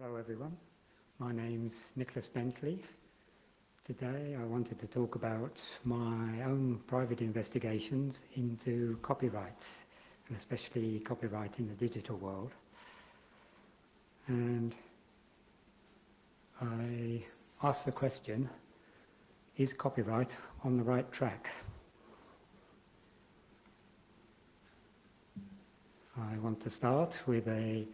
Hello everyone, my name's Nicholas Bentley. Today I wanted to talk about my own private investigations into copyrights, and especially copyright in the digital world. And I asked the question, is copyright on the right track? I want to start with a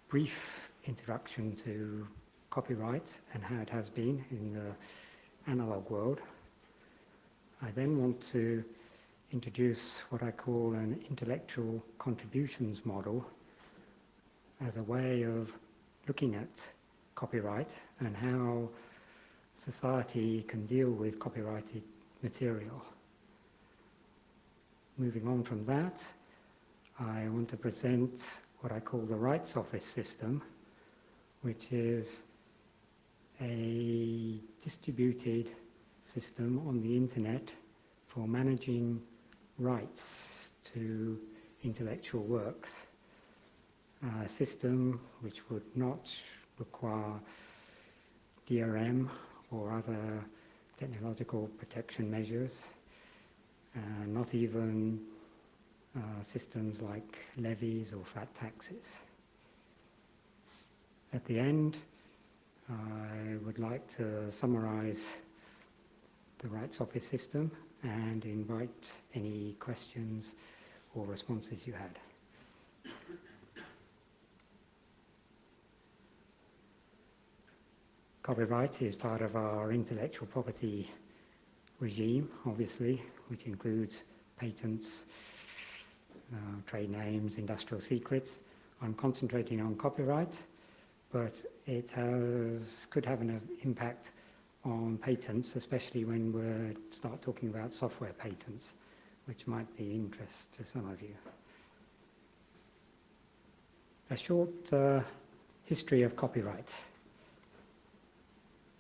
brief introduction to copyright and how it has been in the analog world. I then want to introduce what I call an intellectual contributions model as a way of looking at copyright and how society can deal with copyrighted material. Moving on from that, I want to present what I call the rights office system, which is a distributed system on the internet for managing rights to intellectual works. A system which would not require DRM or other technological protection measures, not even systems like levies or flat taxes. At the end, I would like to summarize the rights office system and invite any questions or responses you had. Copyright is part of our intellectual property regime, obviously, which includes patents, trade names, industrial secrets. I'm concentrating on copyright, but it could have an impact on patents, especially when we start talking about software patents, which might be of interest to some of you. A short history of copyright,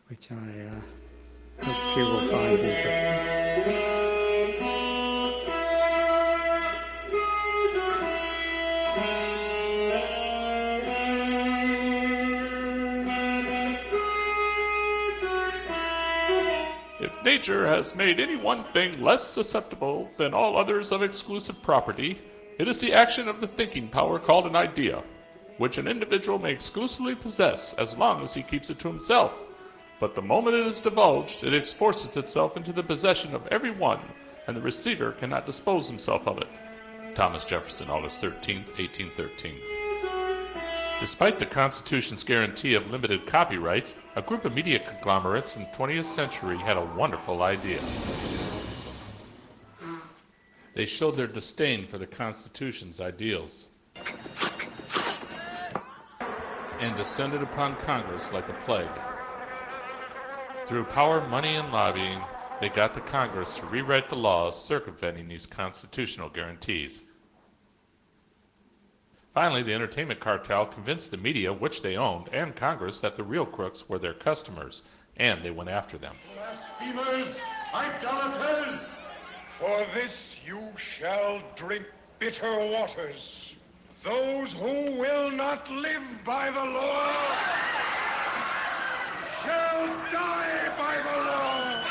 which I hope you will find interesting. If nature has made any one thing less susceptible than all others of exclusive property, it is the action of the thinking power called an idea, which an individual may exclusively possess as long as he keeps it to himself. But the moment it is divulged, it forces itself into the possession of every one, and the receiver cannot dispose himself of it. Thomas Jefferson, August 13, 1813. Despite the Constitution's guarantee of limited copyrights, a group of media conglomerates in the 20th century had a wonderful idea. They showed their disdain for the Constitution's ideals and descended upon Congress like a plague. Through power, money, and lobbying, they got the Congress to rewrite the laws circumventing these constitutional guarantees. Finally, the entertainment cartel convinced the media, which they owned, and Congress that the real crooks were their customers, and they went after them. Blasphemers, idolaters, for this you shall drink bitter waters. Those who will not live by the law shall die by the law.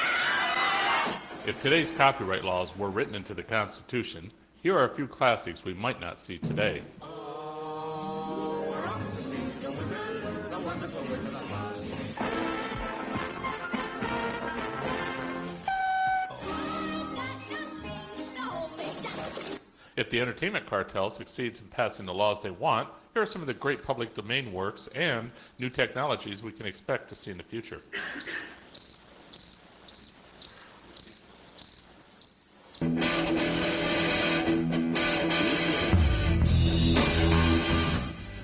If today's copyright laws were written into the Constitution, here are a few classics we might not see today. If the entertainment cartel succeeds in passing the laws they want, here are some of the great public domain works and new technologies we can expect to see in the future.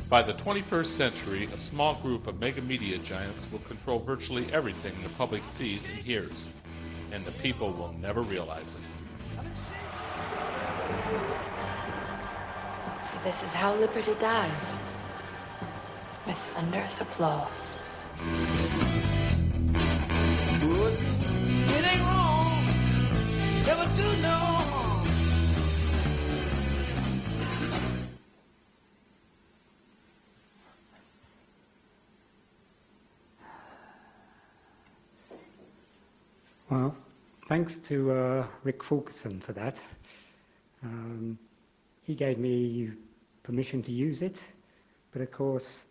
By the 21st century, a small group of mega media giants will control virtually everything the public sees and hears, and the people will never realize it. So this is how liberty dies, with thunderous applause. It ain't wrong, never do no harm. Well, thanks to Rick Fulkerson for that. He gave me permission to use it, but of course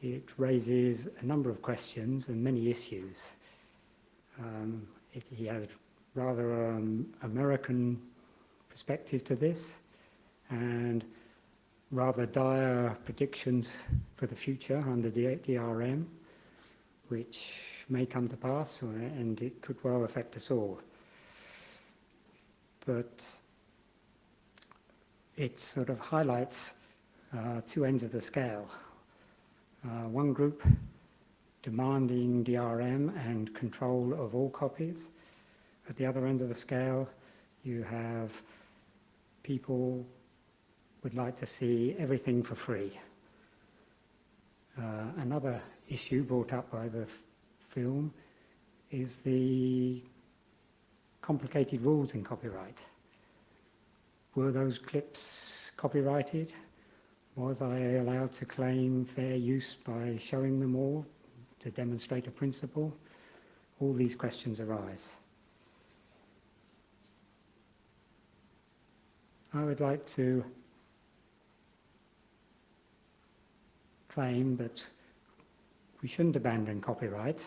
it raises a number of questions and many issues. He had a rather American perspective to this, and rather dire predictions for the future under the DRM, which may come to pass, and it could well affect us all. But it sort of highlights two ends of the scale. One group demanding DRM and control of all copies. At the other end of the scale, you have people would like to see everything for free. Another issue brought up by the film is the complicated rules in copyright. Were those clips copyrighted? Was I allowed to claim fair use by showing them all to demonstrate a principle? All these questions arise. I would like to claim that we shouldn't abandon copyright,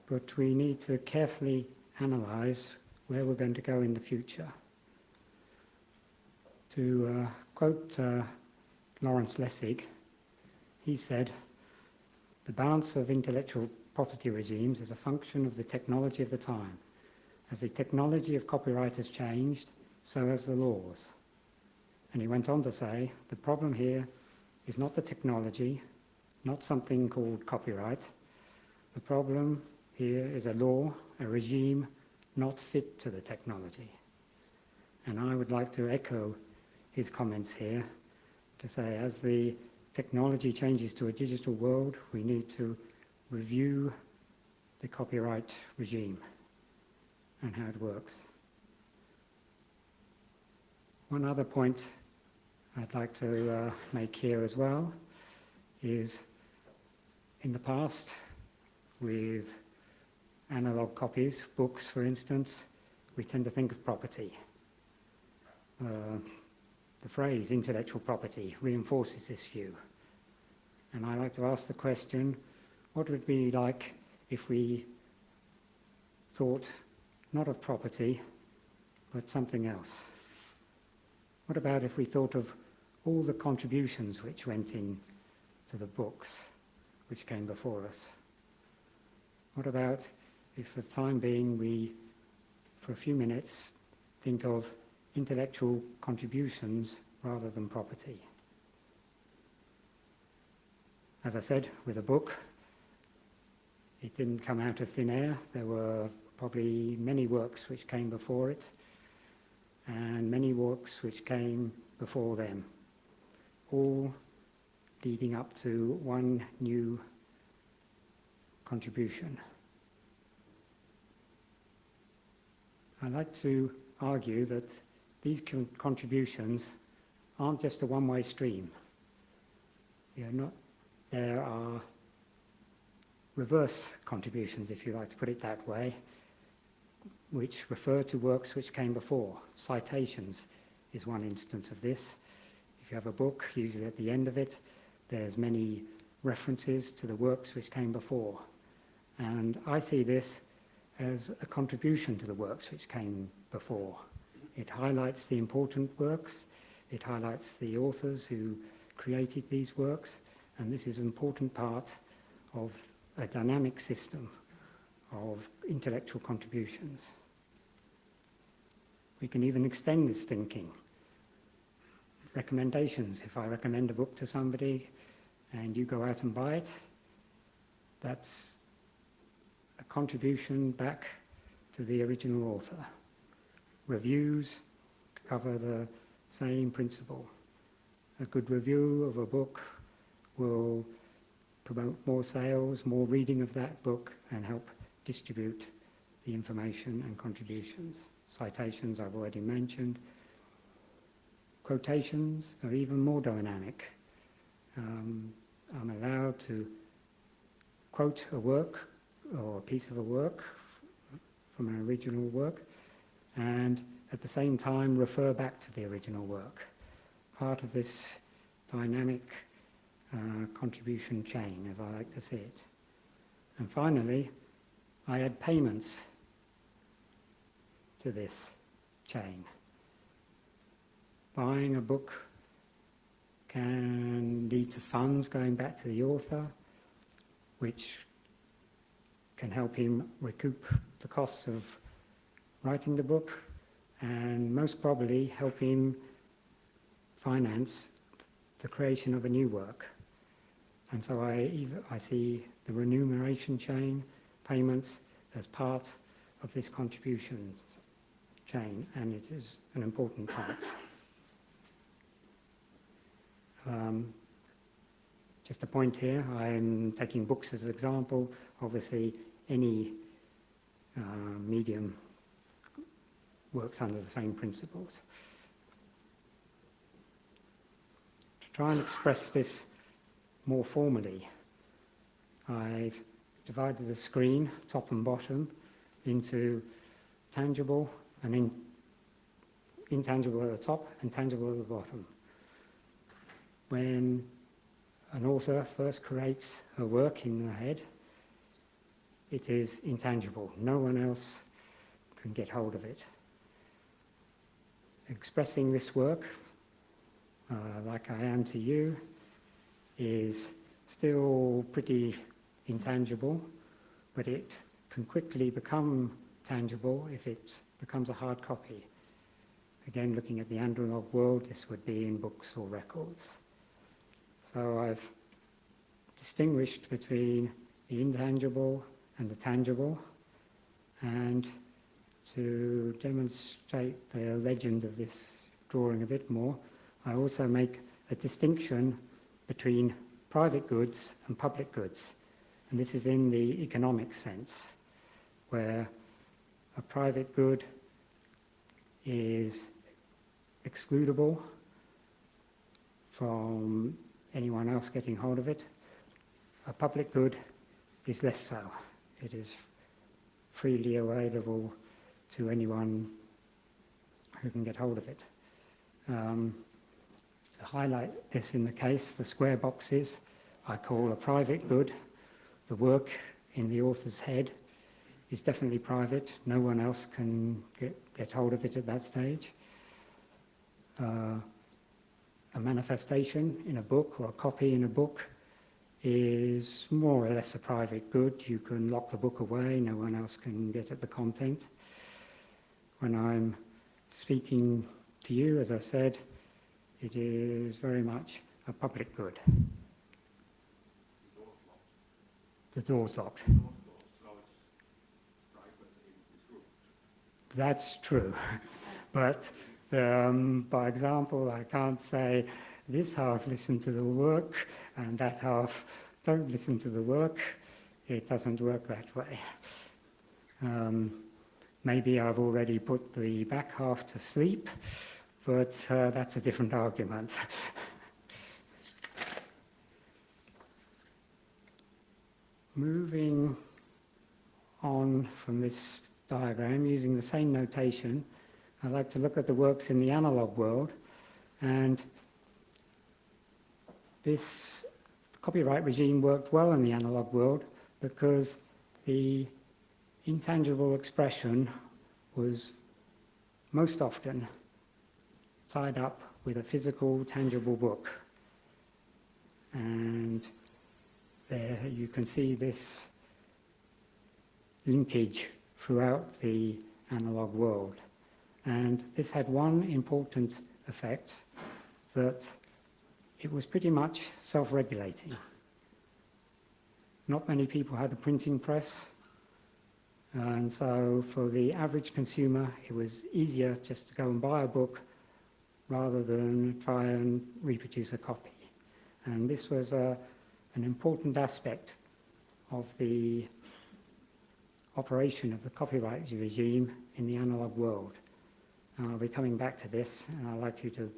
but we need to carefully analyse where we're going to go in the future. To quote Lawrence Lessig, he said, "The balance of intellectual property regimes is a function of the technology of the time. As the technology of copyright has changed, so has the laws." And he went on to say, "The problem here is not the technology, not something called copyright. The problem here is a law, a regime not fit to the technology." And I would like to echo his comments here to say, as the technology changes to a digital world, we need to review the copyright regime and how it works. One other point I'd like to make here as well is, in the past, with analog copies, books for instance, we tend to think of property. The phrase intellectual property reinforces this view. And I like to ask the question, what would it be like if we thought not of property, but something else? What about if we thought of all the contributions which went in to the books which came before us? What about if for the time being we, for a few minutes, think of intellectual contributions rather than property? As I said, with a book, it didn't come out of thin air. There were probably many works which came before it, and many works which came before them, all leading up to one new contribution. I'd like to argue that these contributions aren't just a one-way stream. There are reverse contributions, if you like to put it that way, which refer to works which came before. Citations is one instance of this. If you have a book, usually at the end of it, there's many references to the works which came before. And I see this as a contribution to the works which came before. It highlights the important works, it highlights the authors who created these works, and this is an important part of a dynamic system of intellectual contributions. We can even extend this thinking. Recommendations. If I recommend a book to somebody and you go out and buy it, that's a contribution back to the original author. Reviews cover the same principle. A good review of a book will promote more sales, more reading of that book, and help distribute the information and contributions. Citations I've already mentioned. Quotations are even more dynamic. I'm allowed to quote a work or a piece of a work from an original work, and at the same time refer back to the original work. Part of this dynamic contribution chain, as I like to see it. And finally, I add payments to this chain. Buying a book can lead to funds going back to the author, which can help him recoup the costs of writing the book, and most probably help him finance the creation of a new work. And so I see the remuneration chain, payments, as part of this contribution chain, and it is an important part. Just a point here, I'm taking books as an example. Obviously, any medium works under the same principles. To try and express this more formally, I've divided the screen, top and bottom, into tangible and intangible at the top and tangible at the bottom. When an author first creates her work in her head, it is intangible. No one else can get hold of it. Expressing this work, like I am to you, is still pretty intangible, but it can quickly become tangible if it becomes a hard copy. Again, looking at the analog world, this would be in books or records. So I've distinguished between the intangible and the tangible, and to demonstrate the legend of this drawing a bit more, I also make a distinction between private goods and public goods. And this is in the economic sense, where a private good is excludable from anyone else getting hold of it. A public good is less so. It is freely available to anyone who can get hold of it. To highlight this in the case, the square boxes I call a private good. The work in the author's head is definitely private. No one else can get hold of it at that stage. A manifestation in a book or a copy in a book is more or less a private good. You can lock the book away, no one else can get at the content. When I'm speaking to you, as I said, it is very much a public good. The door's locked. That's true. But by example, I can't say this half listen to the work and that half don't listen to the work. It doesn't work that way. Maybe I've already put the back half to sleep, but that's a different argument. Moving on from this diagram, using the same notation, I'd like to look at the works in the analog world, and this copyright regime worked well in the analog world because the intangible expression was most often tied up with a physical, tangible book. And there you can see this linkage throughout the analog world. And this had one important effect, that it was pretty much self-regulating. Not many people had a printing press, and so for the average consumer it was easier just to go and buy a book rather than try and reproduce a copy. And this was an important aspect of the operation of the copyright regime in the analog world. And I'll be coming back to this, and I'd like you to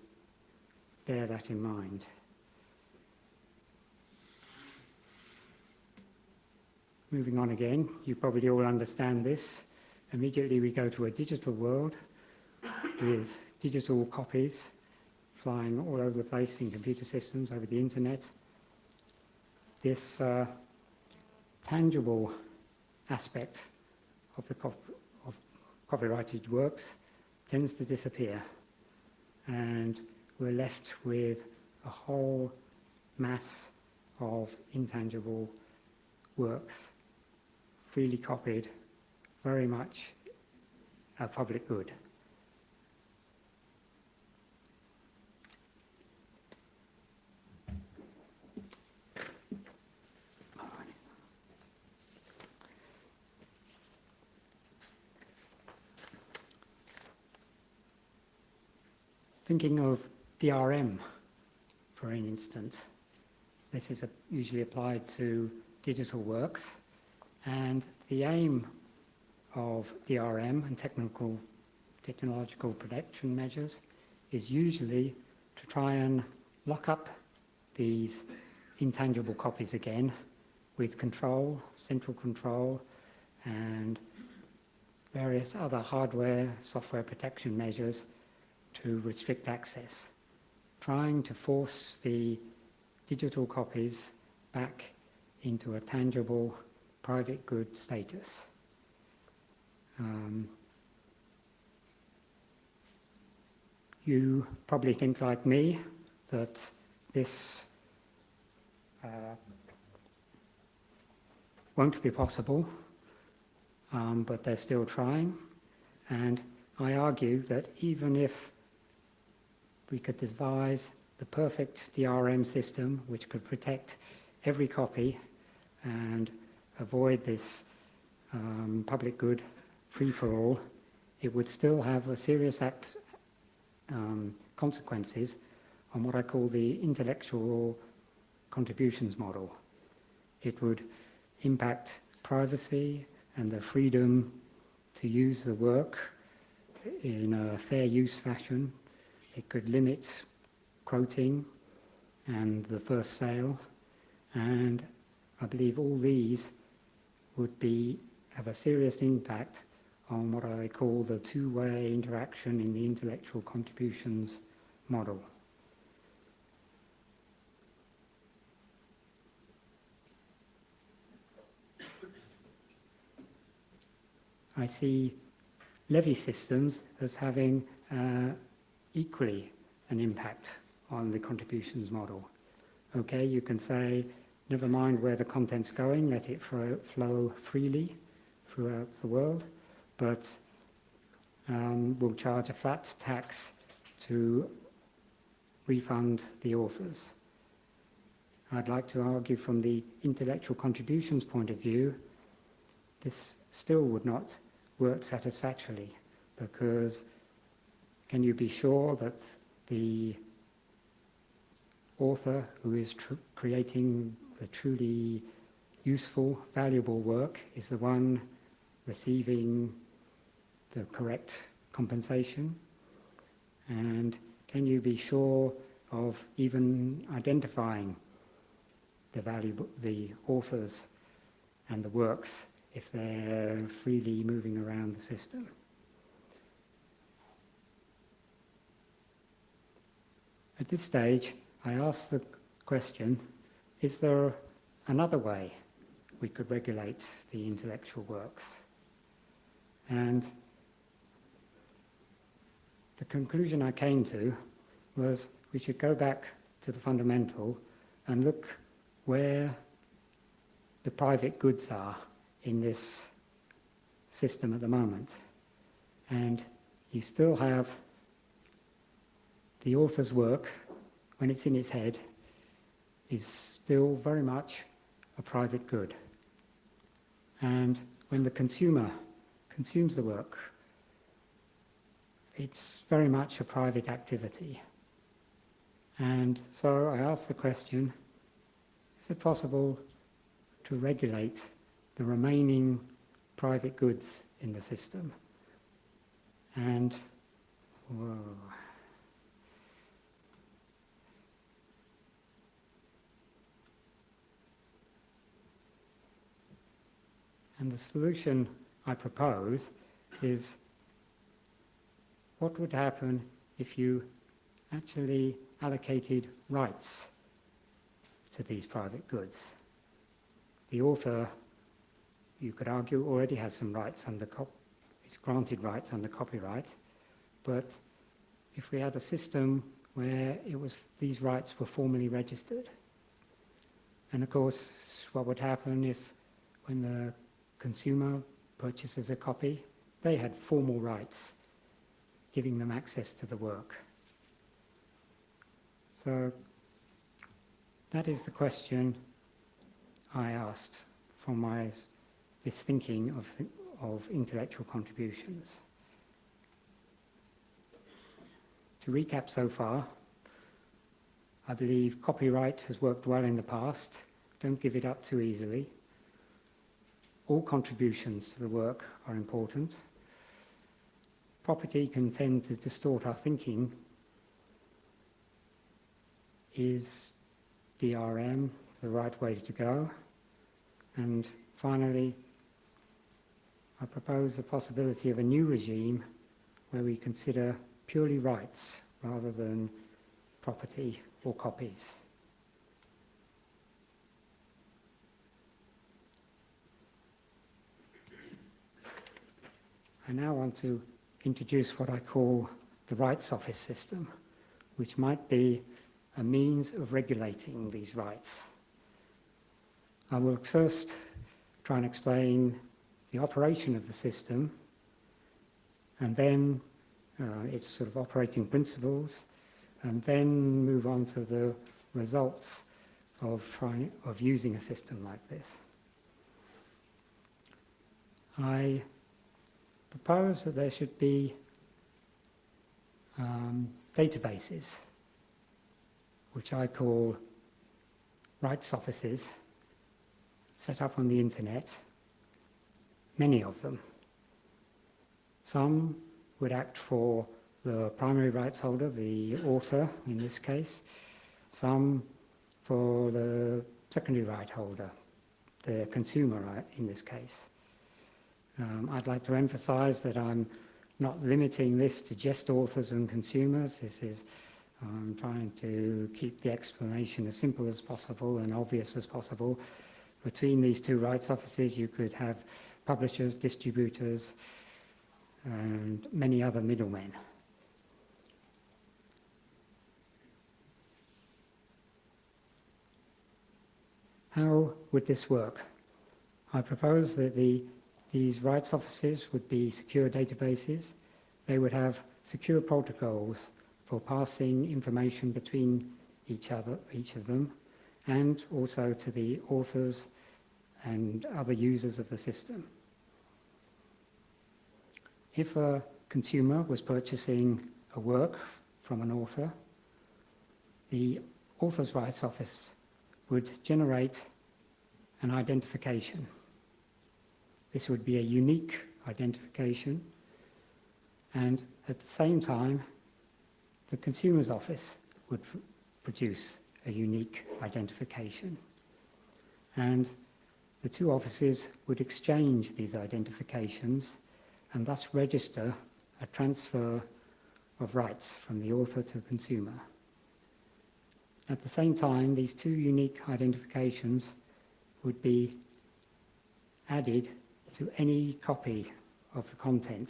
bear that in mind. Moving on again, you probably all understand this. immediately we go to a digital world with digital copies flying all over the place in computer systems over the internet. This tangible aspect of the of copyrighted works tends to disappear, and we're left with a whole mass of intangible works, freely copied, very much a public good. Thinking of DRM, for an instance, this is usually applied to digital works, and the aim of DRM and technological protection measures is usually to try and lock up these intangible copies again with control, central control, and various other hardware, software protection measures to restrict access, trying to force the digital copies back into a tangible private good status. You probably think like me that this won't be possible, but they're still trying, and I argue that even if we could devise the perfect DRM system which could protect every copy and avoid this public good free-for-all, it would still have a serious consequences on what I call the intellectual contributions model. It would impact privacy and the freedom to use the work in a fair use fashion. It could limit quoting and the first sale, and I believe all these would have a serious impact on what I call the two-way interaction in the intellectual contributions model. I see levy systems as having equally an impact on the contributions model. Okay, you can say, never mind where the content's going, let it flow freely throughout the world, but we'll charge a flat tax to refund the authors. I'd like to argue from the intellectual contributions point of view, this still would not work satisfactorily, because can you be sure that the author who is creating the truly useful, valuable work is the one receiving the correct compensation? And can you be sure of even identifying the authors and the works if they're freely moving around the system? At this stage, I ask the question, is there another way we could regulate the intellectual works? And the conclusion I came to was we should go back to the fundamental and look where the private goods are in this system at the moment. And you still have the author's work, when it's in his head, is still very much a private good. And when the consumer consumes the work, it's very much a private activity. And so I ask the question, is it possible to regulate the remaining private goods in the system? And, whoa. And the solution I propose is what would happen if you actually allocated rights to these private goods. The author, you could argue, already has some rights under is granted rights under copyright, but if we had a system where these rights were formally registered, and of course, what would happen if, when the consumer purchases a copy, they had formal rights giving them access to the work. So that is the question I asked from this thinking of intellectual contributions. To recap so far, I believe copyright has worked well in the past. Don't give it up too easily. All contributions to the work are important. Property can tend to distort our thinking. Is DRM the right way to go? And finally, I propose the possibility of a new regime where we consider purely rights rather than property or copies. I now want to introduce what I call the rights office system, which might be a means of regulating these rights. I will first try and explain the operation of the system, and then its sort of operating principles, and then move on to the results of using a system like this. I propose that there should be databases, which I call rights offices, set up on the internet, many of them. Some would act for the primary rights holder, the author in this case, some for the secondary right holder, the consumer in this case. I'd like to emphasize that I'm not limiting this to just authors and consumers. I'm trying to keep the explanation as simple as possible and obvious as possible. Between these two rights offices, you could have publishers, distributors, and many other middlemen. How would this work? I propose that these rights offices would be secure databases. They would have secure protocols for passing information between each of them, and also to the authors and other users of the system. If a consumer was purchasing a work from an author, the author's rights office would generate an identification. This would be a unique identification, and at the same time, the consumer's office would produce a unique identification. And the two offices would exchange these identifications and thus register a transfer of rights from the author to the consumer. At the same time, these two unique identifications would be added to any copy of the content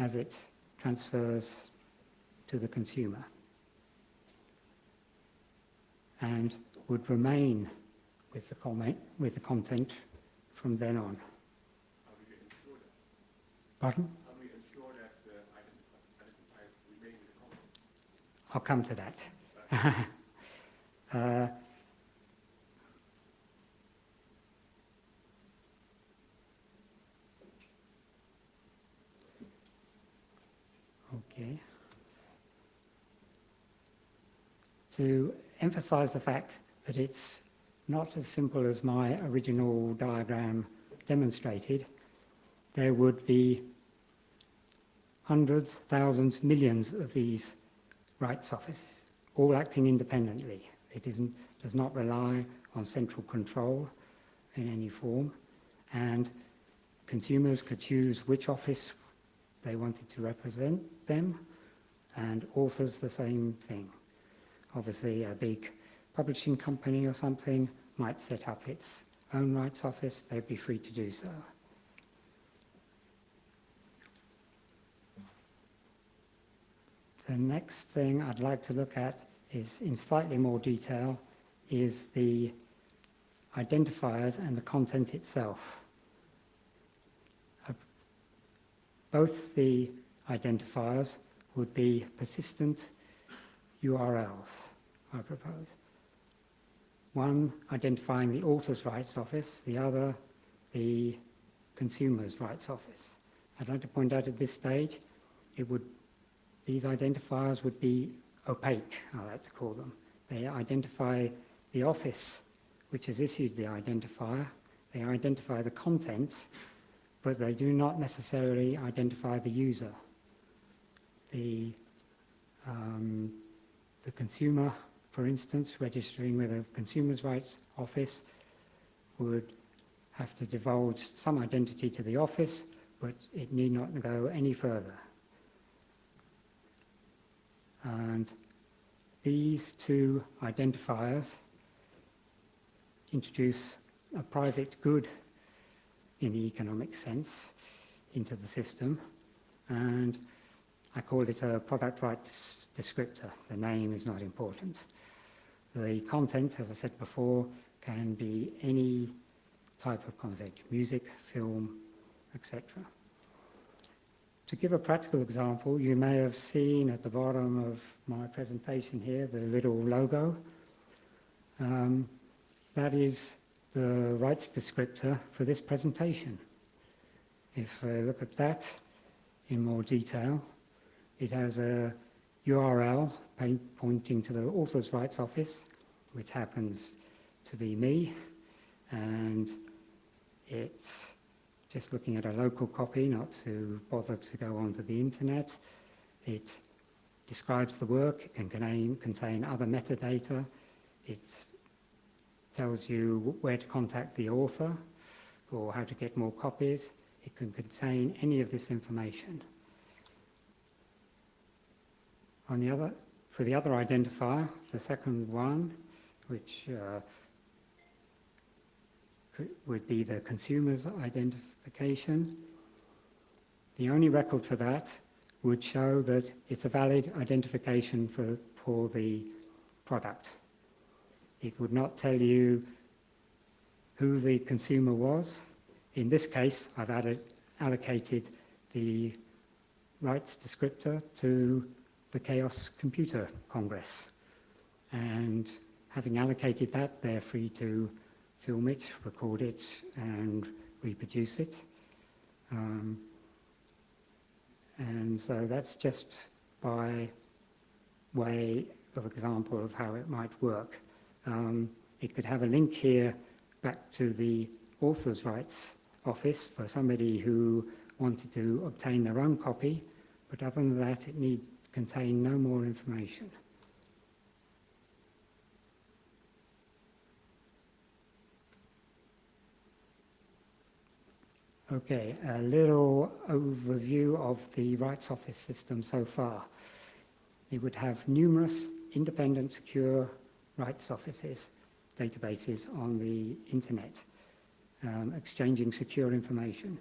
as it transfers to the consumer, and would remain with the content from then on. Pardon? How do we ensure that the identifiers remain with the content? I'll come to that. Okay. To emphasize the fact that it's not as simple as my original diagram demonstrated, there would be hundreds, thousands, millions of these rights offices, all acting independently. It does not rely on central control in any form, and consumers could choose which office they wanted to represent them, and authors the same thing. Obviously, a big publishing company or something might set up its own rights office. They'd be free to do so. The next thing I'd like to look at is, in slightly more detail, is the identifiers and the content itself. Both the identifiers would be persistent URLs, I propose. One identifying the author's rights office, the other the consumer's rights office. I'd like to point out at this stage, these identifiers would be opaque, I like to call them. They identify the office which has issued the identifier, they identify the content, but they do not necessarily identify the user. The consumer, for instance, registering with a consumer's rights office would have to divulge some identity to the office, but it need not go any further. And these two identifiers introduce a private good in the economic sense into the system, and I call it a product rights descriptor. The name is not important. The content, as I said before, can be any type of content, music, film, etc. To give a practical example, you may have seen at the bottom of my presentation here the little logo. That is the rights descriptor for this presentation. If I look at that in more detail, it has a URL pointing to the author's rights office, which happens to be me, and it's just looking at a local copy, not to bother to go onto the internet. It describes the work, it can contain other metadata, it tells you where to contact the author or how to get more copies. It can contain any of this information. For the other identifier, the second one, which would be the consumer's identification, the only record for that would show that it's a valid identification for the product. It would not tell you who the consumer was. In this case, I've allocated the rights descriptor to the Chaos Computer Congress. And having allocated that, they're free to film it, record it, and reproduce it. And so that's just by way of example of how it might work. It could have a link here back to the author's rights office for somebody who wanted to obtain their own copy, but other than that, it need contain no more information. Okay, a little overview of the rights office system so far. It would have numerous independent, secure rights offices, databases on the internet, exchanging secure information.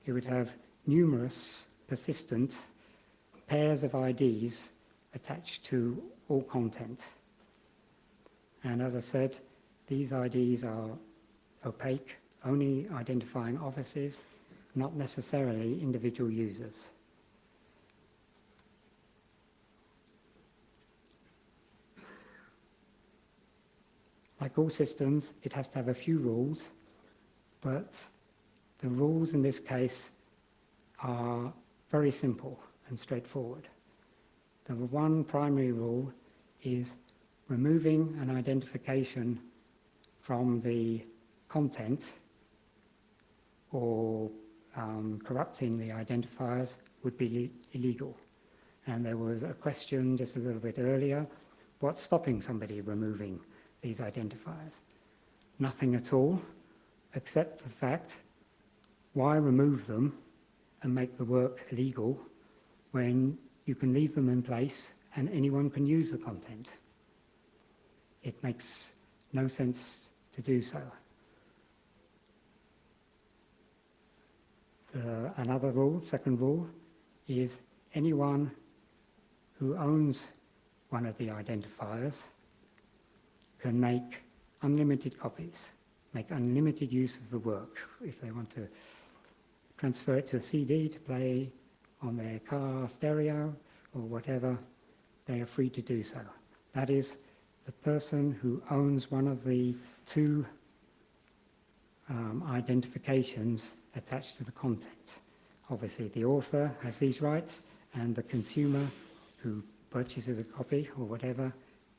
It would have numerous persistent pairs of IDs attached to all content. And as I said, these IDs are opaque, only identifying offices, not necessarily individual users. Like all systems, it has to have a few rules, but the rules in this case are very simple and straightforward. The one primary rule is removing an identification from the content or corrupting the identifiers would be illegal. And there was a question just a little bit earlier, what's stopping somebody removing these identifiers? Nothing at all, except the fact, why remove them and make the work illegal when you can leave them in place and anyone can use the content. It makes no sense to do so. Another rule, second rule, is anyone who owns one of the identifiers can make unlimited copies, make unlimited use of the work. If they want to transfer it to a CD to play on their car stereo or whatever, they are free to do so. That is the person who owns one of the two identifications attached to the content. Obviously, the author has these rights, and the consumer who purchases a copy or whatever,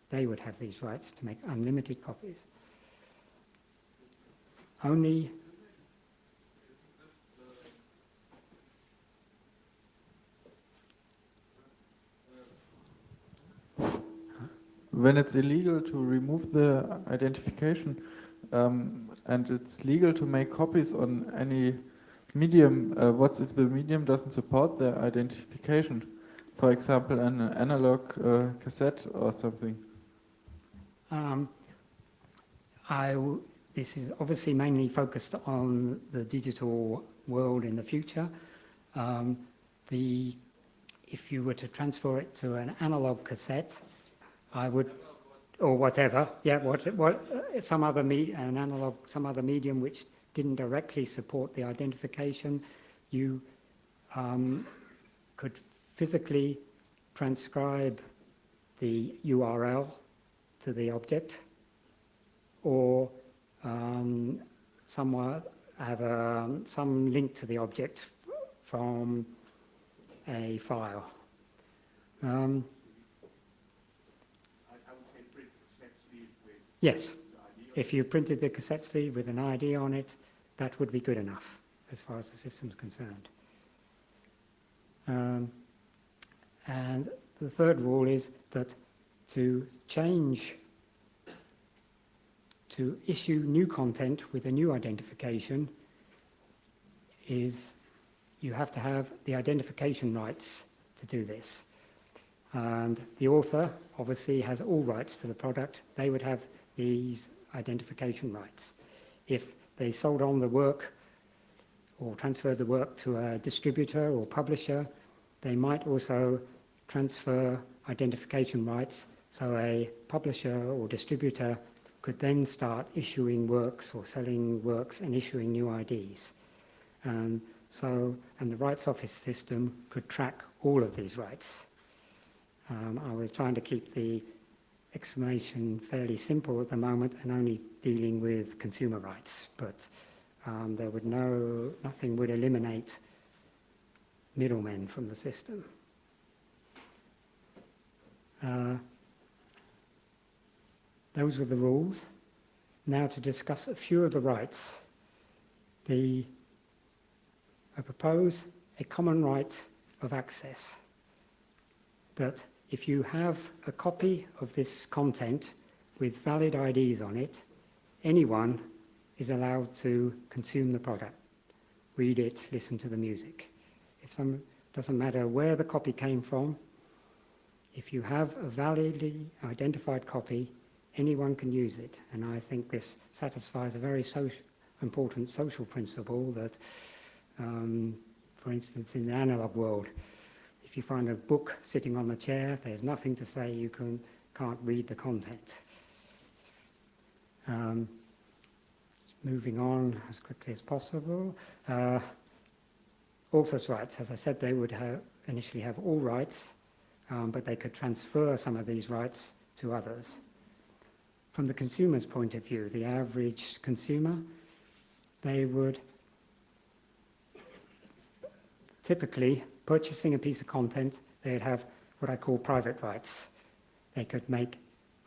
they would have these rights to make unlimited copies. Only when it's illegal to remove the identification, and it's legal to make copies on any medium, what if the medium doesn't support the identification? For example, an analog cassette or something. This is obviously mainly focused on the digital world in the future. If you were to transfer it to an analog cassette, I would, or whatever, yeah, some other medium which didn't directly support the identification, you could physically transcribe the URL to the object, or somewhere have some link to the object from a file. Yes, if you printed the cassette sleeve with an ID on it, that would be good enough as far as the system's concerned. And the third rule is that to issue new content with a new identification is you have to have the identification rights to do this. And the author obviously has all rights to the product. They would have these identification rights. If they sold on the work or transferred the work to a distributor or publisher, they might also transfer identification rights, so a publisher or distributor could then start issuing works or selling works and issuing new IDs. And the rights office system could track all of these rights. I was trying to keep the explanation fairly simple at the moment and only dealing with consumer rights, but nothing would eliminate middlemen from the system. Those were the rules. Now to discuss a few of the rights. I propose a common right of access, that if you have a copy of this content with valid IDs on it, anyone is allowed to consume the product, read it, listen to the music. Doesn't matter where the copy came from, if you have a validly identified copy, anyone can use it. And I think this satisfies a very important social principle that, for instance, in the analog world, if you find a book sitting on the chair, there's nothing to say you can't read the content. Moving on as quickly as possible. Authors' rights, as I said, they would initially have all rights, but they could transfer some of these rights to others. From the consumer's point of view, the average consumer, they would typically, purchasing a piece of content, they'd have what I call private rights. They could make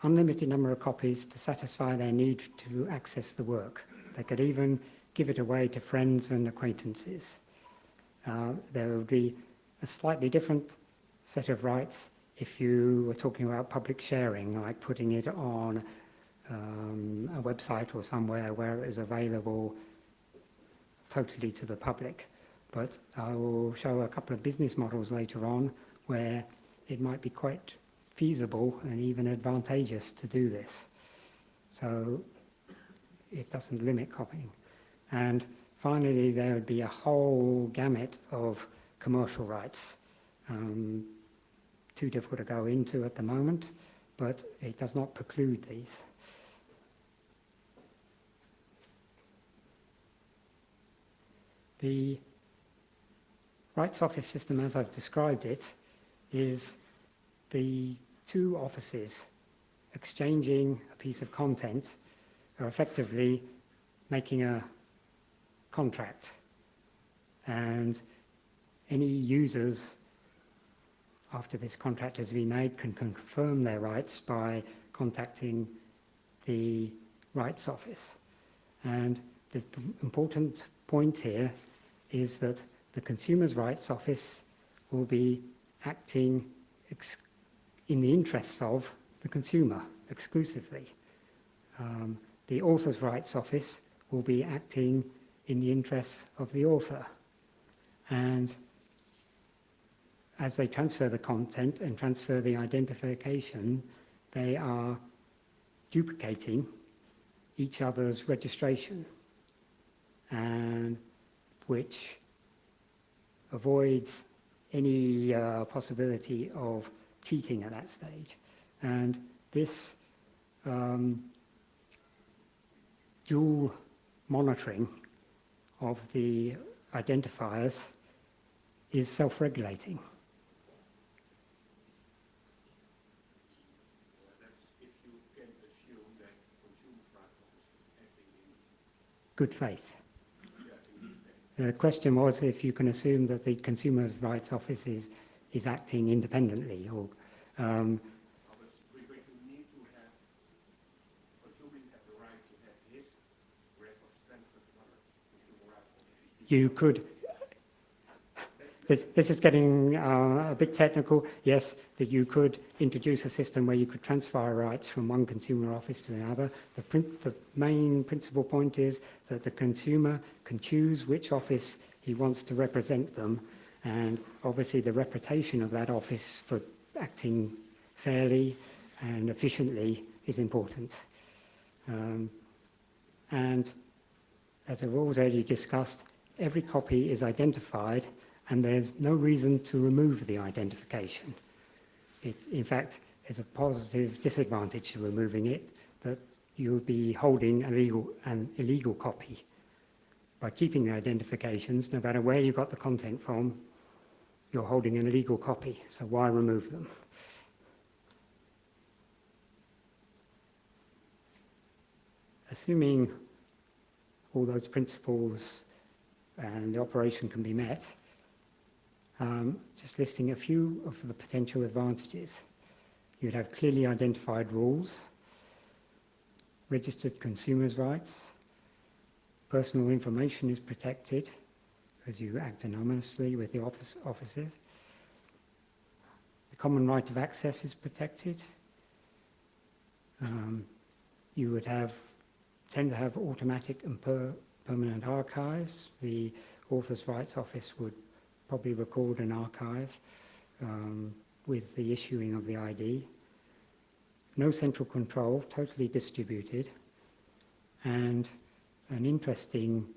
unlimited number of copies to satisfy their need to access the work. They could even give it away to friends and acquaintances. There would be a slightly different set of rights if you were talking about public sharing, like putting it on a website or somewhere where it is available totally to the public. but I will show a couple of business models later on where it might be quite feasible and even advantageous to do this. So it doesn't limit copying. And finally, there would be a whole gamut of commercial rights. Too difficult to go into at the moment, but it does not preclude these. The rights office system, as I've described it, is the two offices exchanging a piece of content are effectively making a contract, and any users after this contract has been made can confirm their rights by contacting the rights office. And the important point here is that the Consumers' Rights Office will be acting in the interests of the consumer exclusively. The Authors' Rights Office will be acting in the interests of the author. And as they transfer the content and transfer the identification, they are duplicating each other's registration, and which avoids any possibility of cheating at that stage. And this dual monitoring of the identifiers is self-regulating. That's if you can assume that Consumers' Rights Office is acting in Good faith. The question was if you can assume that the Consumers' Rights Office is acting independently, or but you need to have, consumers have the right to have his records transferred to another Consumer Rights Office. you could. This is getting a bit technical. Yes, that you could introduce a system where you could transfer rights from one consumer office to another. The main principal point is that the consumer can choose which office he wants to represent them, and obviously the reputation of that office for acting fairly and efficiently is important. And as I've already discussed, every copy is identified, and there's no reason to remove the identification. In fact, there's a positive disadvantage to removing it, that you'll be holding an illegal copy. By keeping the identifications, no matter where you got the content from, you're holding an illegal copy, so why remove them? Assuming all those principles and the operation can be met, just listing a few of the potential advantages. You'd have clearly identified rules, registered consumers' rights, personal information is protected as you act anonymously with the offices. The common right of access is protected. You would tend to have automatic and permanent archives. The Authors' Rights Office would probably record an archive with the issuing of the ID. No central control, totally distributed. And an interesting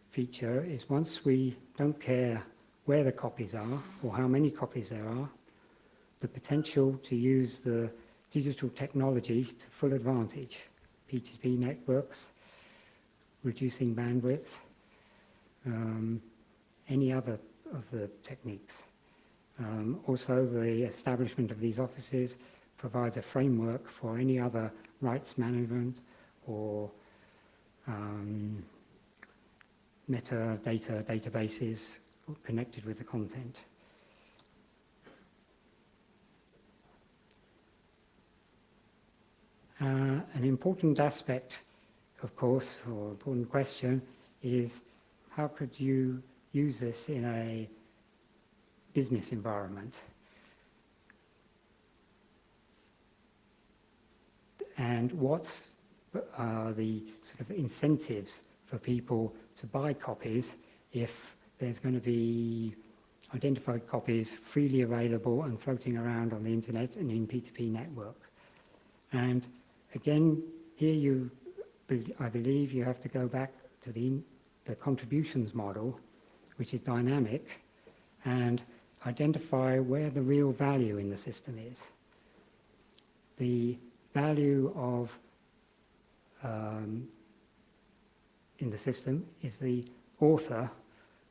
feature is once we don't care where the copies are or how many copies there are, the potential to use the digital technology to full advantage. P2P networks, reducing bandwidth, any other of the techniques. Also, the establishment of these offices provides a framework for any other rights management or metadata databases connected with the content. An important aspect, of course, or important question is how could you use this in a business environment? And what are the sort of incentives for people to buy copies if there's going to be identified copies freely available and floating around on the internet and in P2P network. And again, here I believe you have to go back to the contributions model, which is dynamic, and identify where the real value in the system is. The value of in the system is the author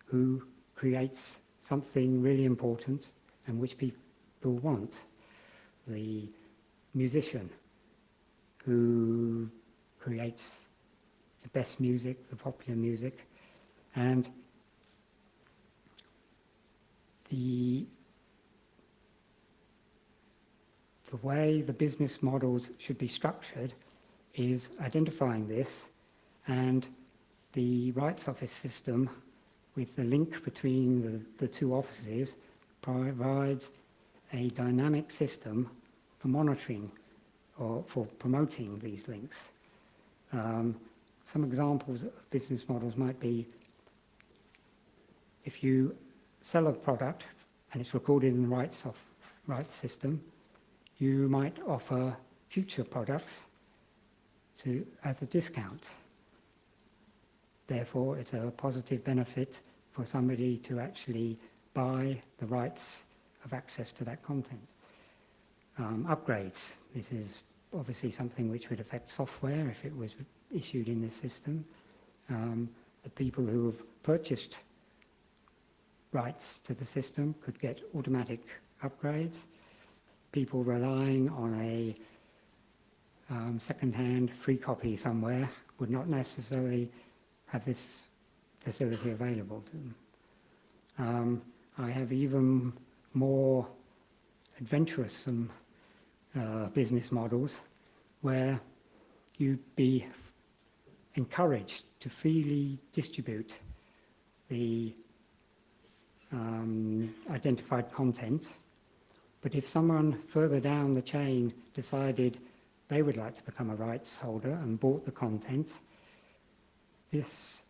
who creates something really important and which people want. The musician who creates the best music, the popular music, and the way the business models should be structured is identifying this, and the rights office system with the link between the two offices provides a dynamic system for monitoring or for promoting these links. Some examples of business models might be if you sell a product and it's recorded in the rights system, you might offer future products as a discount. Therefore, it's a positive benefit for somebody to actually buy the rights of access to that content. Upgrades. This is obviously something which would affect software if it was issued in this system. The people who have purchased rights to the system could get automatic upgrades. People relying on a second-hand free copy somewhere would not necessarily have this facility available to them. I have even more adventurous business models where you'd be encouraged to freely distribute the identified content, but if someone further down the chain decided they would like to become a rights holder and bought the content, this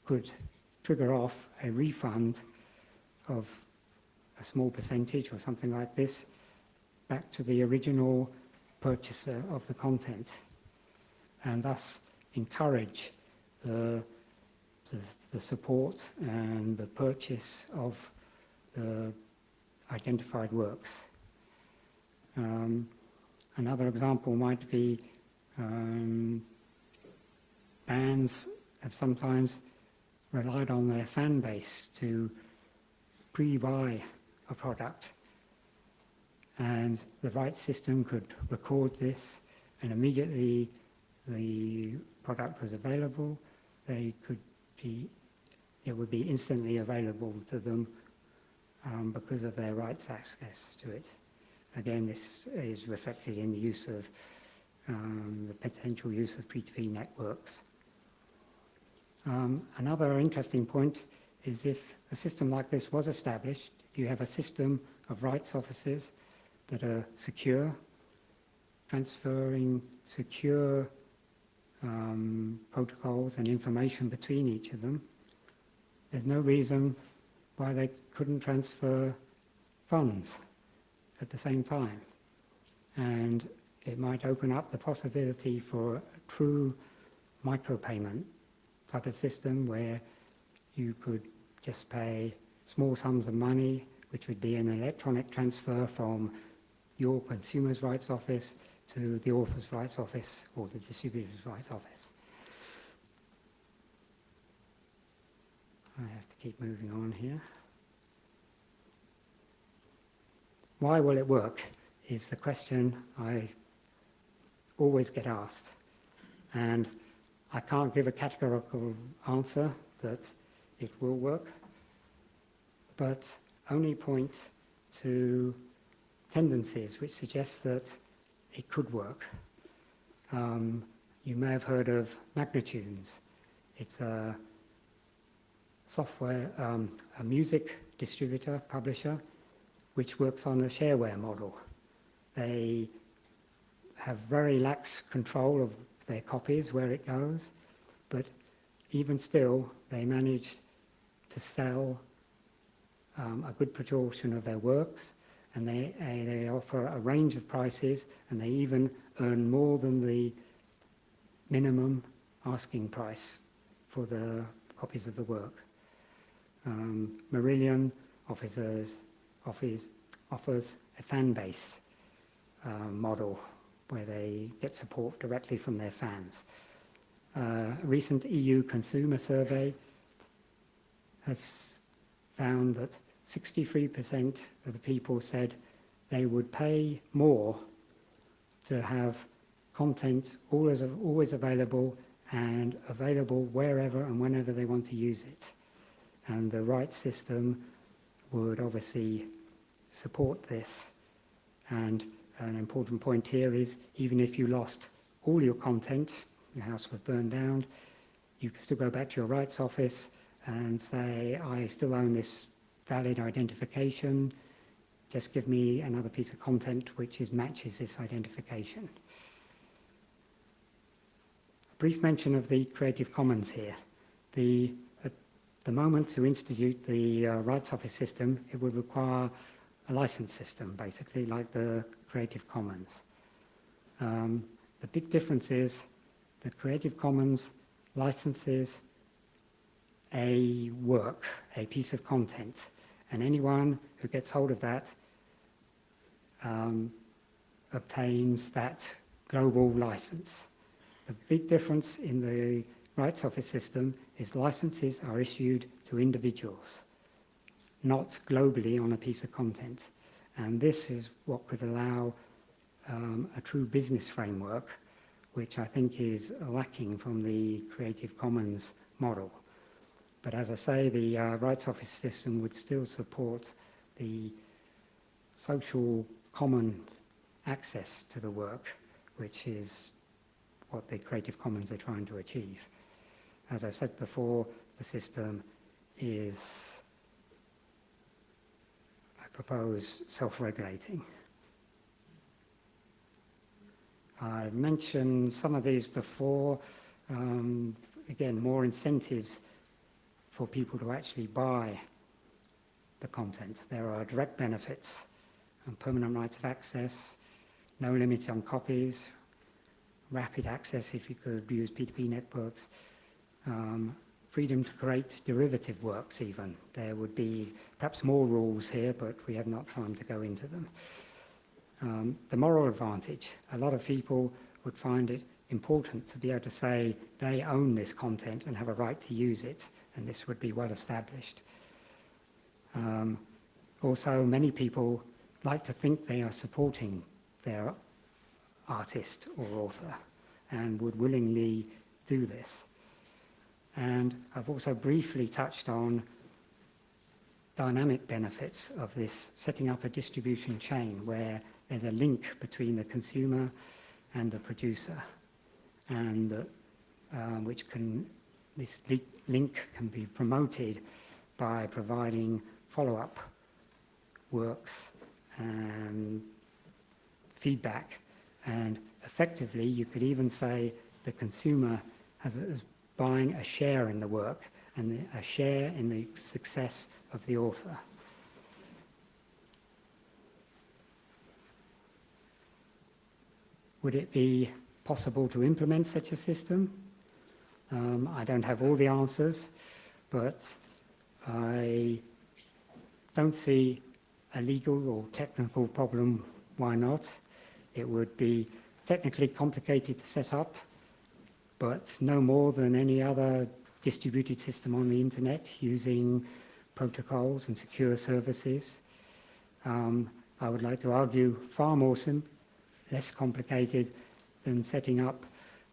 could trigger off a refund of a small percentage or something like this back to the original purchaser of the content, and thus encourage the support and the purchase of the identified works. Another example might be bands have sometimes relied on their fan base to pre-buy a product, and the rights system could record this, and immediately the product was available, it would be instantly available to them because of their rights access to it. Again, this is reflected in the use of the potential use of P2P networks. Another interesting point is if a system like this was established, if you have a system of rights offices that are secure, transferring secure protocols and information between each of them, there's no reason why they couldn't transfer funds at the same time. And it might open up the possibility for a true micropayment type of system where you could just pay small sums of money, which would be an electronic transfer from your consumer's rights office to the author's rights office or the distributor's rights office. I have to keep moving on here. Why will it work is the question I always get asked. And I can't give a categorical answer that it will work, but only point to tendencies which suggest that it could work. You may have heard of Magnitudes. It's a software, a music distributor, publisher, which works on a shareware model. They have very lax control of their copies, where it goes, but even still, they manage to sell a good proportion of their works, and they offer a range of prices, and they even earn more than the minimum asking price for the copies of the work. Marillion offers a fan base model where they get support directly from their fans. A recent EU consumer survey has found that 63% of the people said they would pay more to have content always available and available wherever and whenever they want to use it. And the rights system would obviously support this. And an important point here is, even if you lost all your content, your house was burned down, you can still go back to your rights office and say, I still own this valid identification, just give me another piece of content which matches this identification. A brief mention of the Creative Commons here. At the moment to institute the rights office system, it would require a license system, basically, like the Creative Commons. The big difference is the Creative Commons licenses a work, a piece of content, and anyone who gets hold of that obtains that global license. The big difference in the rights office system is licenses are issued to individuals, not globally on a piece of content. And this is what could allow a true business framework, which I think is lacking from the Creative Commons model. But as I say, the rights office system would still support the social common access to the work, which is what the Creative Commons are trying to achieve. As I said before, the system is, I propose, self-regulating. I mentioned some of these before. Again, more incentives for people to actually buy the content. There are direct benefits and permanent rights of access, no limit on copies, rapid access if you could use P2P networks, freedom to create derivative works even. There would be perhaps more rules here, but we have not time to go into them. The moral advantage. A lot of people would find it important to be able to say they own this content and have a right to use it, and this would be well established. Also, many people like to think they are supporting their artist or author and would willingly do this. And I've also briefly touched on dynamic benefits of this, setting up a distribution chain where there's a link between the consumer and the producer, and this link can be promoted by providing follow-up works and feedback. And effectively, you could even say the consumer is buying a share in the work and a share in the success of the author. Would it be possible to implement such a system? I don't have all the answers, but I don't see a legal or technical problem. Why not? It would be technically complicated to set up, but no more than any other distributed system on the internet using protocols and secure services. I would like to argue far more less complicated than setting up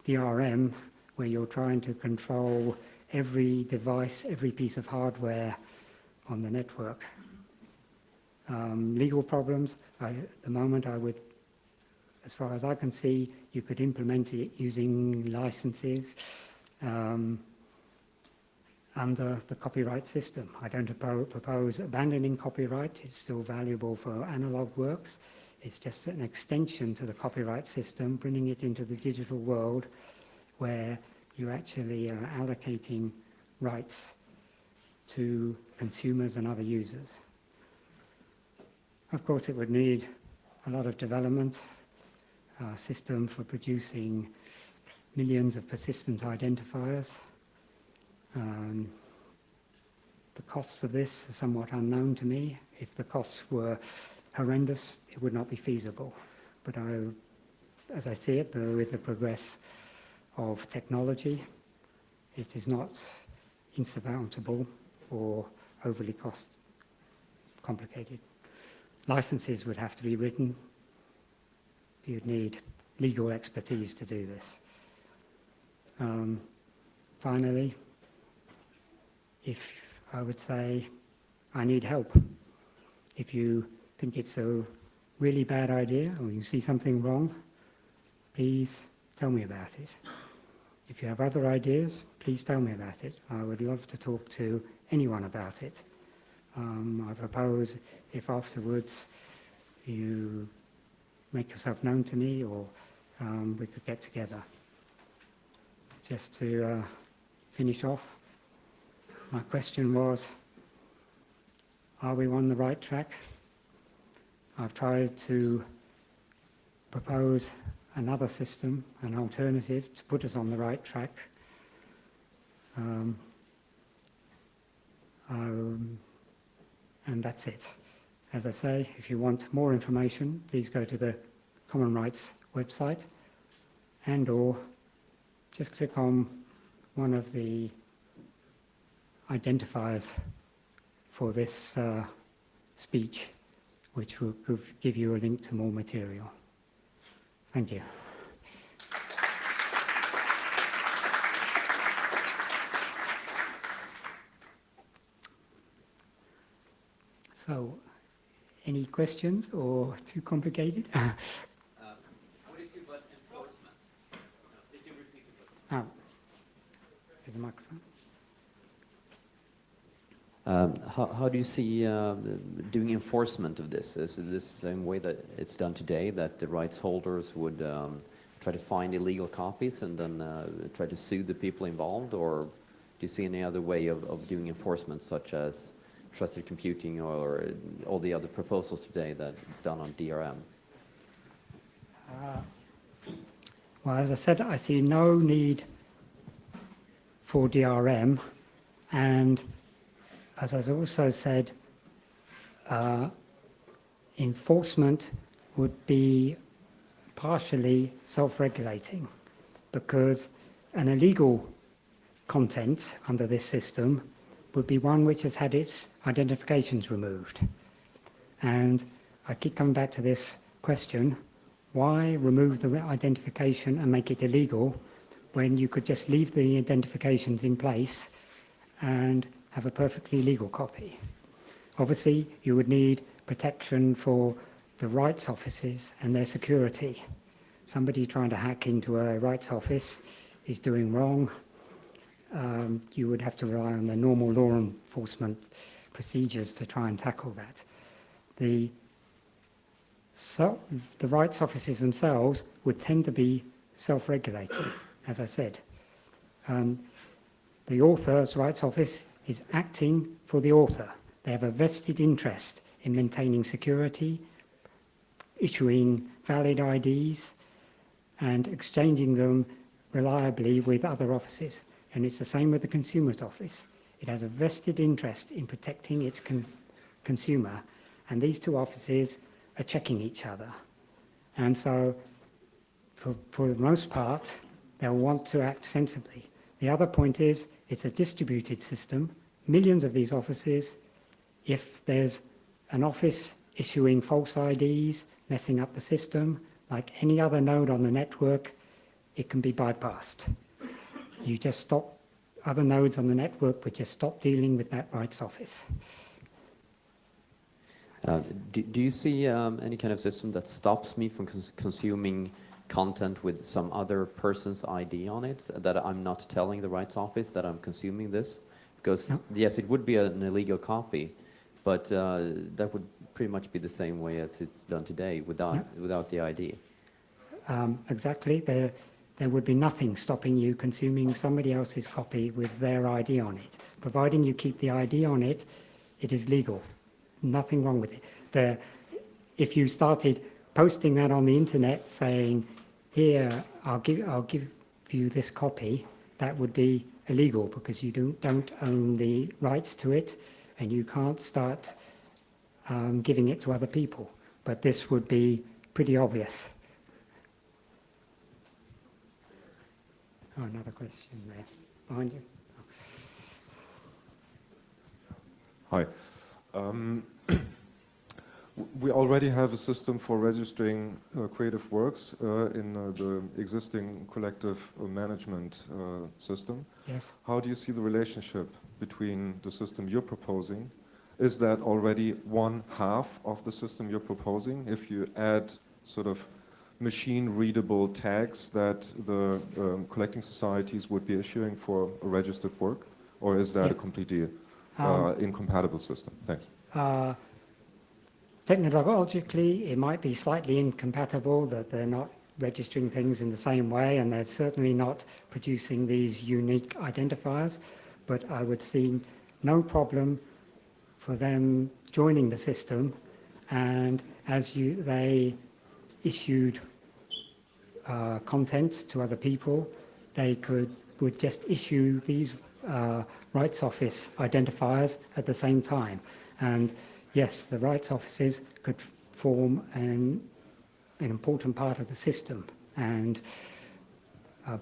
DRM, where you're trying to control every device, every piece of hardware on the network. Legal problems, at the moment I would, as far as I can see, you could implement it using licenses under the copyright system. I don't propose abandoning copyright. It's still valuable for analog works. It's just an extension to the copyright system, bringing it into the digital world where you actually are allocating rights to consumers and other users. Of course, it would need a lot of development, a system for producing millions of persistent identifiers. The costs of this are somewhat unknown to me. If the costs were horrendous, it would not be feasible. But as I see it, with the progress of technology, it is not insurmountable or overly complicated. Licenses would have to be written. You'd need legal expertise to do this. Finally, if I would say I need help. If you think it's a really bad idea or you see something wrong, please tell me about it. If you have other ideas, please tell me about it. I would love to talk to anyone about it. I propose if afterwards you make yourself known to me, or we could get together. Just to finish off, my question was, are we on the right track? I've tried to propose another system, an alternative, to put us on the right track. And that's it. As I say, if you want more information, please go to the Common Rights website and/or just click on one of the identifiers for this speech, which will give you a link to more material. Thank you. So, any questions or too complicated? What do you see about enforcement? Did you repeat it? Oh, there's a microphone. How do you see doing enforcement of this? Is it the same way that it's done today, that the rights holders would try to find illegal copies and then try to sue the people involved, or do you see any other way of doing enforcement, such as trusted computing or all the other proposals today that it's done on DRM? Well, as I said, I see no need for DRM, and as I also said, enforcement would be partially self-regulating, because an illegal content under this system would be one which has had its identifications removed. And I keep coming back to this question, why remove the identification and make it illegal when you could just leave the identifications in place and have a perfectly legal copy? Obviously, you would need protection for the rights offices and their security. Somebody trying to hack into a rights office is doing wrong. You would have to rely on the normal law enforcement procedures to try and tackle that. The rights offices themselves would tend to be self-regulating, as I said. The author's rights office is acting for the author. They have a vested interest in maintaining security, issuing valid IDs, and exchanging them reliably with other offices. And it's the same with the consumer's office. It has a vested interest in protecting its consumer, and these two offices are checking each other. And so, for the most part, they'll want to act sensibly. The other point is, it's a distributed system. Millions of these offices, if there's an office issuing false IDs, messing up the system, like any other node on the network, it can be bypassed. You just stop, other nodes on the network would just stop dealing with that rights office. Do you see any kind of system that stops me from consuming content with some other person's ID on it, that I'm not telling the rights office that I'm consuming this? Because, no. Yes, it would be an illegal copy, but that would pretty much be the same way as it's done today without the ID. Exactly. there would be nothing stopping you consuming somebody else's copy with their ID on it. Providing you keep the ID on it, it is legal. Nothing wrong with it. If you started posting that on the internet saying, here, I'll give you this copy, that would be illegal because you don't own the rights to it and you can't start giving it to other people. But this would be pretty obvious. Oh, another question there. Behind you. Hi. We already have a system for registering creative works in the existing collective management system. Yes. How do you see the relationship between the system you're proposing? Is that already one half of the system you're proposing? If you add sort of machine-readable tags that the collecting societies would be issuing for a registered work? Or is that a completely incompatible system? Thanks. Technologically, it might be slightly incompatible that they're not registering things in the same way, and they're certainly not producing these unique identifiers, but I would see no problem for them joining the system, and as they issued content to other people, they would just issue these rights office identifiers at the same time. And yes, the rights offices could form an important part of the system and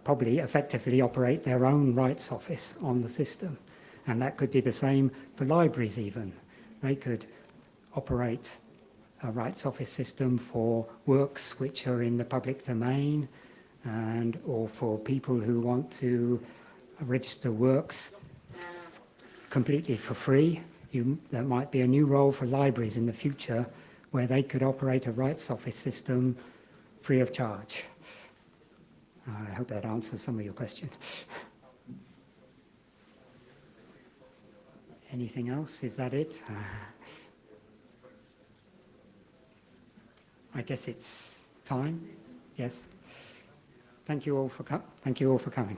probably effectively operate their own rights office on the system. And that could be the same for libraries even. They could operate a rights office system for works which are in the public domain or for people who want to register works completely for free. There might be a new role for libraries in the future where they could operate a rights office system free of charge. I hope that answers some of your questions. Anything else? Is that it? I guess it's time. Yes. Thank you all for coming.